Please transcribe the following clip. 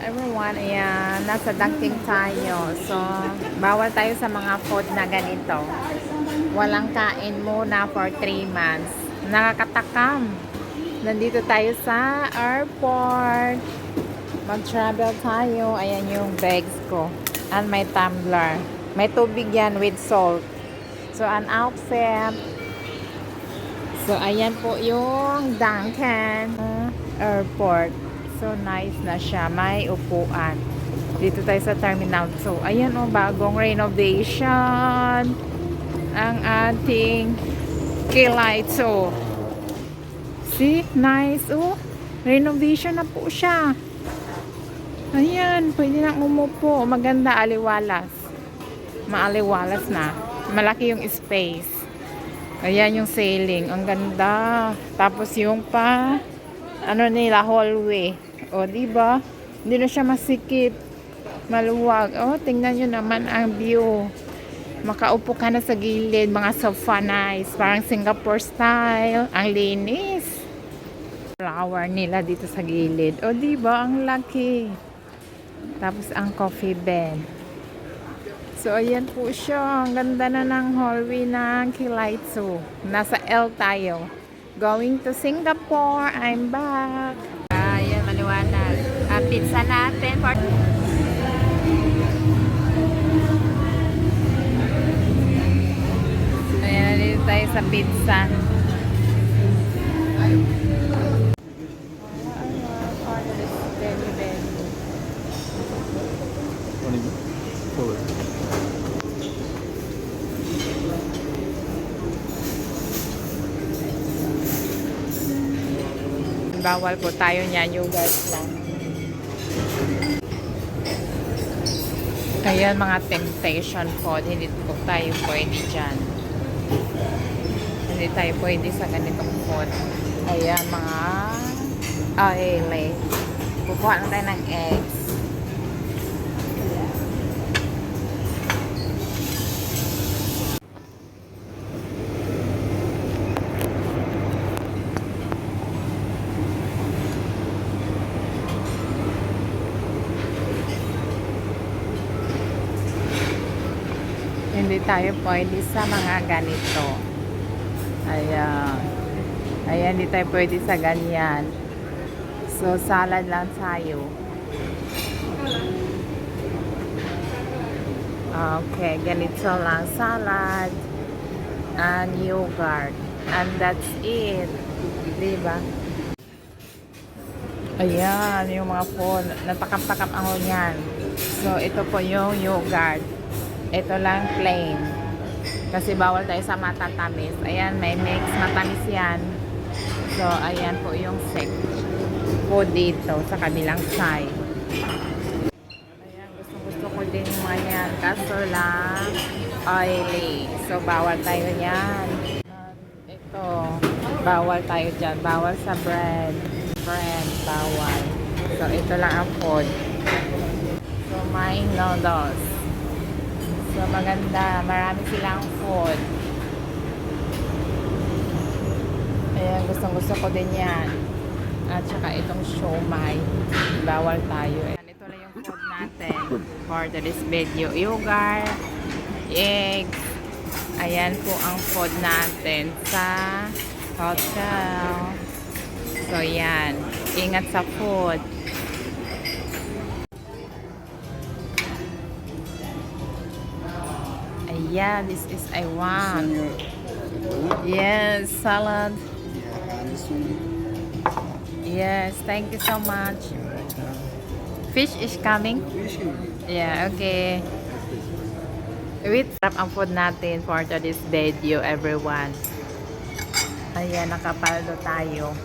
Everyone, ayan, nasa Dunkin tayo. So, bawal tayo sa mga food na ganito. Walang kain muna for 3 months. Nakakatakam. Nandito tayo sa airport. Mag-travel tayo. Ayan yung bags ko. And my tumbler. May tubig yan with salt. So, an outfit. So, ayan po yung Dunkin Airport. So, nice na siya. May upuan. Dito tayo sa Terminal 2. Ayan o, bagong renovation. Ang ating Kilay 2. See? Nice. Oh, renovation na po siya. Ayan, pwede na umupo. Maganda, aliwalas. Maaliwalas na. Malaki yung space. Ayan yung ceiling. Ang ganda. Tapos yung ano nila, hallway. O, diba? Hindi na siya masikip. Maluwag. O, tingnan nyo naman ang view. Makaupo ka na sa gilid. Mga sofa nice. Parang Singapore style. Ang linis. Flower nila dito sa gilid. O, diba? Ang laki. Tapos ang coffee bed. So, ayan po siya. Ang ganda na ng hallway ng Kilay 2. Nasa L tayo. Going to Singapore. I'm back. Ayan, maliwanag. Pizza natin. Ayan, dito tayo sa pizza. Bawal po tayo niyan, yogurt lang. Ayan, mga temptation food. Hindi po tayo pwede dyan. Hindi tayo pwede sa ganitong food. Ayan, mga oily. Kukuha lang tayo ng eggs. Hindi tayo pwede sa mga ganito. Ayan. Ayan, hindi tayo pwede sa ganyan. So, salad lang tayo. Okay, ganito lang. Salad and yogurt. And that's it. Diba? Ayan, yung mga food. Natakam-takam ako yan. So, ito po yung yogurt. Ito lang plain. Kasi bawal tayo sa matatamis. Ayan, may mix. Matamis yan. So, ayan po yung sec po dito sa kabilang side. Ayan, gusto ko din yung mga yan. Kaso lang, oily. So, bawal tayo yan. Ito, bawal tayo dyan. Bawal sa bread. Bread, bawal. So, ito lang ang food. So, may noodles. So, maganda. Marami silang food. Ayan, gustong-gusto ko din yan. At saka itong siomai. Bawal tayo. Ayan, ito lang yung food natin for this video. Yogurt, eggs. Ayan po ang food natin sa hotel. So, yan. Ingat sa food. Yeah, this is I want. Yes, salad. Yes, thank you so much. Fish is coming? Yeah, okay. Wait, sarap ang food natin for this video, everyone. Ayan, nakapaldo tayo.